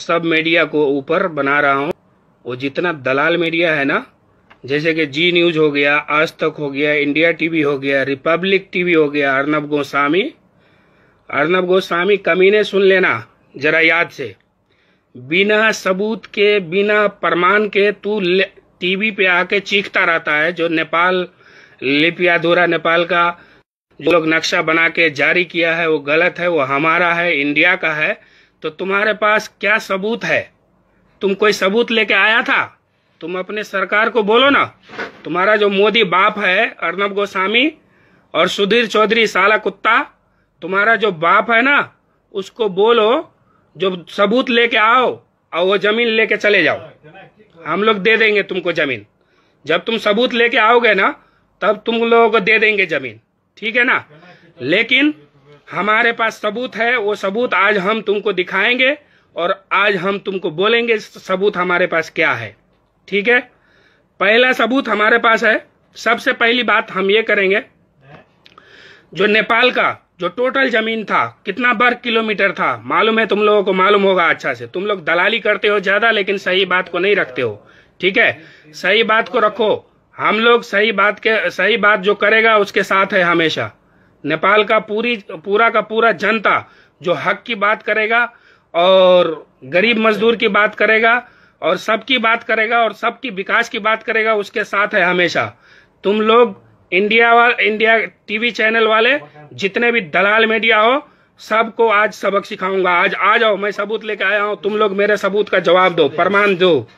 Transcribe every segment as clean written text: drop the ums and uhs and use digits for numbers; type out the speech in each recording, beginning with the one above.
सब मीडिया को ऊपर बना रहा हूँ। वो जितना दलाल मीडिया है ना, जैसे कि जी न्यूज हो गया, आज तक हो गया, इंडिया टीवी हो गया, रिपब्लिक टीवी हो गया, अर्नब गोस्वामी कमीने, सुन लेना जरा याद से, बिना सबूत के, बिना प्रमाण के तू टीवी पे आके चीखता रहता है। जो नेपाल लिपियाधुरा नेपाल का जो लोग नक्शा बना के जारी किया है वो गलत है, वो हमारा है, इंडिया का है। तो तुम्हारे पास क्या सबूत है? तुम कोई सबूत लेके आया था? तुम अपने सरकार को बोलो ना। तुम्हारा जो मोदी बाप है अर्नब गोस्वामी और सुधीर चौधरी साला कुत्ता, तुम्हारा जो बाप है ना, उसको बोलो जो सबूत लेके आओ और वो जमीन लेके चले जाओ। हम लोग दे देंगे तुमको जमीन। जब तुम सबूत लेके आओगे ना तब तुम लोगों को दे देंगे जमीन, ठीक है ना। लेकिन हमारे पास सबूत है, वो सबूत आज हम तुमको दिखाएंगे और आज हम तुमको बोलेंगे सबूत हमारे पास क्या है, ठीक है। पहला सबूत हमारे पास है, सबसे पहली बात हम ये करेंगे, जो नेपाल का जो टोटल जमीन था कितना वर्ग किलोमीटर था मालूम है? तुम लोगों को मालूम होगा अच्छा से। तुम लोग दलाली करते हो ज्यादा, लेकिन सही बात को नहीं रखते हो, ठीक है। सही बात को रखो। हम लोग सही बात जो करेगा उसके साथ है हमेशा। नेपाल का पूरा का पूरा जनता जो हक की बात करेगा और गरीब मजदूर की बात करेगा और सबकी बात करेगा और सबकी विकास की बात करेगा, उसके साथ है हमेशा। तुम लोग इंडिया टीवी चैनल वाले जितने भी दलाल मीडिया हो, सबको आज सबक सिखाऊंगा। आज आ जाओ, मैं सबूत लेके आया हूं, तुम लोग मेरे सबूत का जवाब दो, प्रमाण दो।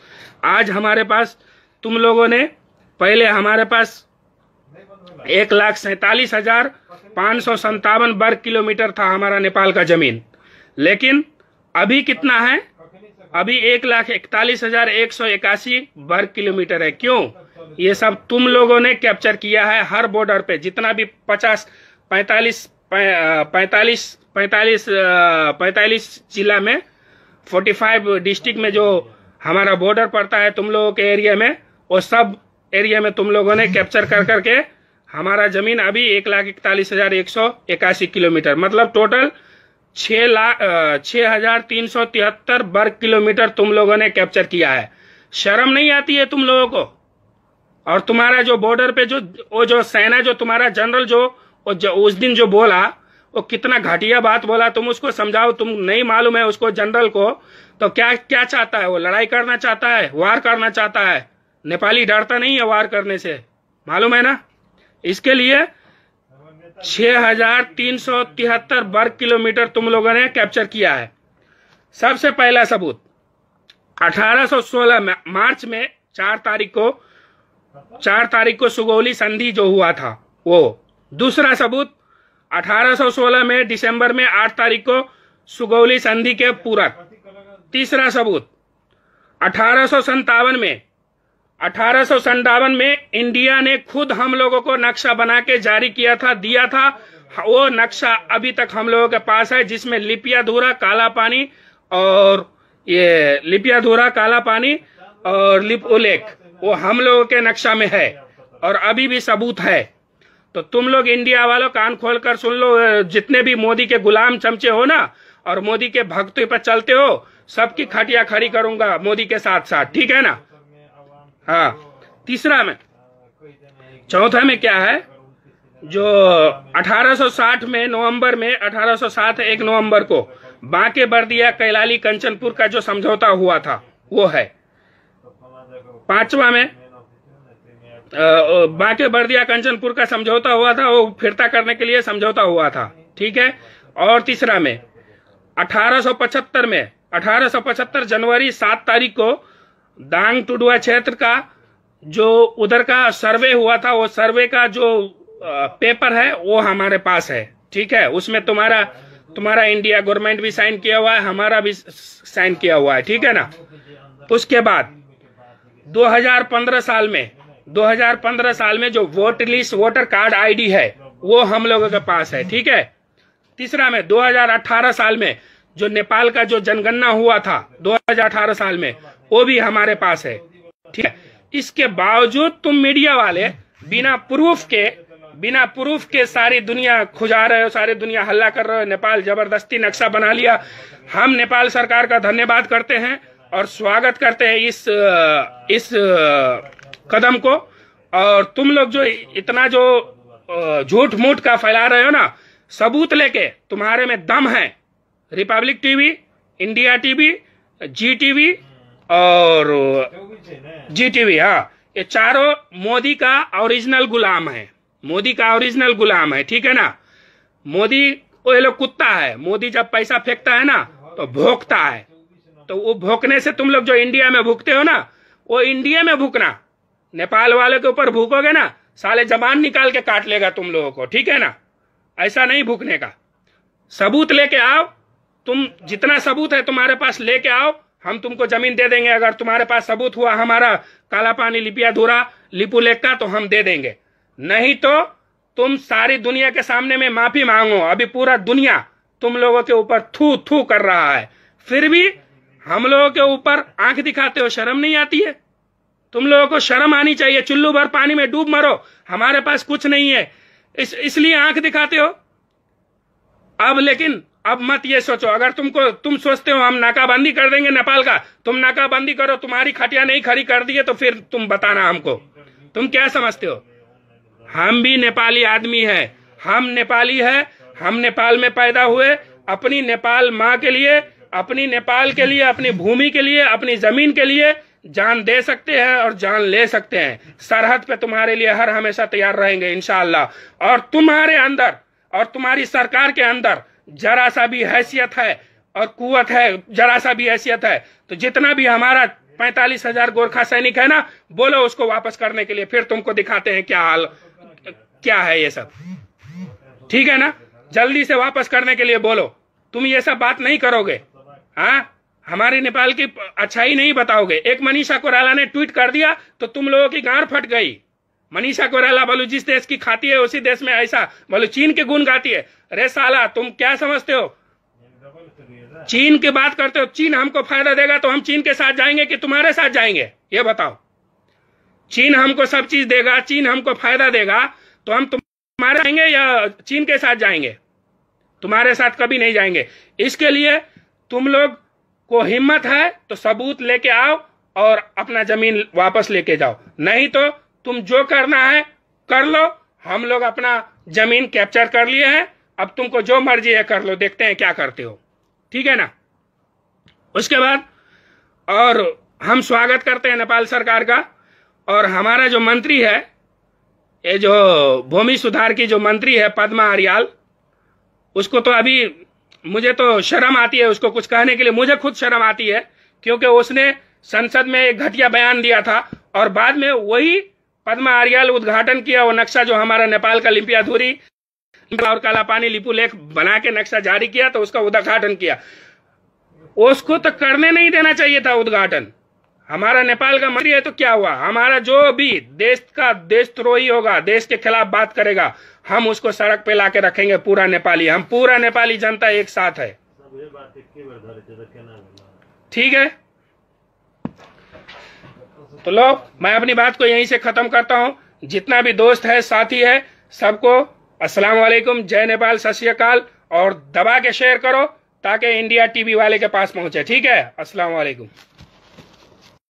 आज हमारे पास तुम लोगों ने, पहले हमारे पास 1,47,557 वर्ग किलोमीटर था हमारा नेपाल का जमीन, लेकिन अभी कितना है? अभी 1,41,181 वर्ग किलोमीटर है। क्यों? ये सब तुम लोगों ने कैप्चर किया है। हर बॉर्डर पे जितना भी 45 जिला में, 45 डिस्ट्रिक्ट में जो हमारा बॉर्डर पड़ता है तुम लोगों के एरिया में, वो सब एरिया में तुम लोगों ने कैप्चर कर करके हमारा जमीन अभी 1,41,181 किलोमीटर, मतलब टोटल 6,373 वर्ग किलोमीटर तुम लोगों ने कैप्चर किया है। शर्म नहीं आती है तुम लोगों को? और तुम्हारा जो बॉर्डर पे जो सेना, जो तुम्हारा जनरल जो उस दिन जो बोला, वो कितना घटिया बात बोला, तुम उसको समझाओ। तुम नहीं मालूम है उसको, जनरल को, तो क्या चाहता है वो? लड़ाई करना चाहता है, वार करना चाहता है। नेपाली डरता नहीं है वार करने से, मालूम है ना। इसके लिए 6,373 वर्ग किलोमीटर तुम लोगों ने कैप्चर किया है। सबसे पहला सबूत 1816 में मार्च में 4 तारीख को सुगौली संधि जो हुआ था वो। दूसरा सबूत 1816 में दिसंबर में 8 तारीख को सुगौली संधि के पूरक। तीसरा सबूत 1857 में इंडिया ने खुद हम लोगों को नक्शा बना के जारी किया था, दिया था। वो नक्शा अभी तक हम लोगों के पास है, जिसमें लिपियाधुरा, काला पानी और लिप उलेख, वो हम लोगों के नक्शा में है और अभी भी सबूत है। तो तुम लोग इंडिया वालों कान खोलकर सुन लो, जितने भी मोदी के गुलाम चमचे हो ना और मोदी के भक्तों पर चलते हो, सबकी खटिया खड़ी करूंगा मोदी के साथ साथ, ठीक है ना। हाँ, तीसरा में, चौथा में क्या है, जो 1860 में नवंबर में 1807 1 नवंबर को बांके बर्दिया कैलाली कंचनपुर का जो समझौता हुआ था वो है। पांचवा में बांके बर्दिया कंचनपुर का समझौता हुआ था, वो फिरता करने के लिए समझौता हुआ था, ठीक है। और तीसरा में 1875 जनवरी 7 तारीख को दांग टुडुआ क्षेत्र का जो उधर का सर्वे हुआ था, वो सर्वे का जो पेपर है वो हमारे पास है, ठीक है। उसमें तुम्हारा इंडिया गवर्नमेंट भी साइन किया हुआ है, हमारा भी साइन किया हुआ है, ठीक है ना। उसके बाद 2015 साल में जो वोटर कार्ड आईडी है वो हम लोगों के पास है, ठीक है। तीसरा में 2018 साल में जो नेपाल का जो जनगणना हुआ था 2018 साल में, वो भी हमारे पास है, ठीक है। इसके बावजूद तुम मीडिया वाले बिना प्रूफ के बिना प्रूफ के सारी दुनिया खुजा रहे हो, सारी दुनिया हल्ला कर रहे हो। नेपाल जबरदस्ती नक्शा बना लिया। हम नेपाल सरकार का धन्यवाद करते हैं और स्वागत करते हैं इस कदम को। और तुम लोग जो इतना जो झूठ मूठ का फैला रहे हो ना, सबूत लेके, तुम्हारे में दम है। रिपब्लिक टीवी, इंडिया टीवी, जी टीवी और जी टीवी, हाँ, ये चारों मोदी का ओरिजिनल गुलाम है। मोदी का ओरिजिनल गुलाम है, ठीक है ना। मोदी वो ये लोग कुत्ता है। मोदी जब पैसा फेंकता है ना तो भौंकता है। तो वो भौंकने से तुम लोग जो इंडिया में भूखते हो ना, वो इंडिया में भूखना। नेपाल वाले के ऊपर भूकोगे ना, साले जबान निकाल के काट लेगा तुम लोगों को, ठीक है ना। ऐसा नहीं भूखने का। सबूत लेके आओ। तुम जितना सबूत है तुम्हारे पास लेके आओ, हम तुमको जमीन दे देंगे। अगर तुम्हारे पास सबूत हुआ हमारा काला पानी लिपियाधुरा लिपू लेक का, तो हम दे देंगे। नहीं तो तुम सारी दुनिया के सामने में माफी मांगो। अभी पूरा दुनिया तुम लोगों के ऊपर थू थू कर रहा है, फिर भी हम लोगों के ऊपर आंख दिखाते हो। शर्म नहीं आती है? तुम लोगों को शर्म आनी चाहिए। चुल्लू भर पानी में डूब मरो, हमारे पास कुछ नहीं है, इसलिए आंख दिखाते हो। अब लेकिन अब मत ये सोचो, अगर तुम सोचते हो हम नाकाबंदी कर देंगे नेपाल का, तुम नाकाबंदी करो, तुम्हारी खटिया नहीं खड़ी कर दिए तो फिर तुम बताना हमको। तुम क्या समझते हो? हम भी नेपाली आदमी है, हम नेपाली है, हम नेपाल में पैदा हुए। अपनी नेपाल माँ के लिए, अपनी नेपाल के लिए, अपनी भूमि के लिए, अपनी जमीन के लिए जान दे सकते हैं और जान ले सकते हैं। सरहद पे तुम्हारे लिए हर हमेशा तैयार रहेंगे इंशाअल्लाह। और तुम्हारे अंदर और तुम्हारी सरकार के अंदर जरा सा भी हैसियत है और कुवत है, जरा सा भी हैसियत है, तो जितना भी हमारा 45,000 गोरखा सैनिक है ना, बोलो उसको वापस करने के लिए। फिर तुमको दिखाते हैं क्या हाल क्या है ये सब, ठीक है ना। जल्दी से वापस करने के लिए बोलो। तुम ये सब बात नहीं करोगे, हाँ, हमारे नेपाल की अच्छाई नहीं बताओगे। एक मनीषा कोइराला ने ट्वीट कर दिया तो तुम लोगों की गांड फट गई। मनीषा कोइराला बोलो जिस देश की खाती है उसी देश में ऐसा बोलो चीन के गुण गाती है। अरे साला, तुम क्या समझते हो? चीन की बात करते हो। चीन हमको फायदा देगा तो हम चीन के साथ जाएंगे कि तुम्हारे साथ जाएंगे? ये बताओ। चीन हमको सब चीज देगा, चीन हमको फायदा देगा, तो हम तुम्हारे जाएंगे या चीन के साथ जाएंगे? तुम्हारे साथ कभी नहीं जाएंगे। इसके लिए तुम लोग को हिम्मत है तो सबूत लेके आओ और अपना जमीन वापस लेके जाओ। नहीं तो तुम जो करना है कर लो। हम लोग अपना जमीन कैप्चर कर लिए हैं, अब तुमको जो मर्जी है कर लो, देखते हैं क्या करते हो, ठीक है ना। उसके बाद और हम स्वागत करते हैं नेपाल सरकार का। और हमारा जो मंत्री है, ये जो भूमि सुधार की जो मंत्री है पद्मा अर्याल, उसको तो अभी मुझे तो शर्म आती है उसको कुछ कहने के लिए। मुझे खुद शर्म आती है क्योंकि उसने संसद में एक घटिया बयान दिया था और बाद में वही पद्मा अर्याल उद्घाटन किया वो नक्शा जो हमारा नेपाल का लिपियाधुरी और काला पानी लिपू लेक बना के नक्शा जारी किया, तो उसका उद्घाटन किया। उसको तो करने नहीं देना चाहिए था उद्घाटन। हमारा नेपाल का मंत्री है तो क्या हुआ? हमारा जो भी देश का देशद्रोही होगा, देश के खिलाफ बात करेगा, हम उसको सड़क पे लाके रखेंगे। पूरा नेपाली, हम पूरा नेपाली जनता एक साथ है, ठीक है। तो लो, मैं अपनी बात को यहीं से खत्म करता हूं। जितना भी दोस्त है, साथी है, सबको अस्सलाम वालेकुम, जय नेपाल, सत श्री अकाल। और दबा के शेयर करो ताकि इंडिया टीवी वाले के पास पहुंचे, ठीक है। अस्सलाम वालेकुम।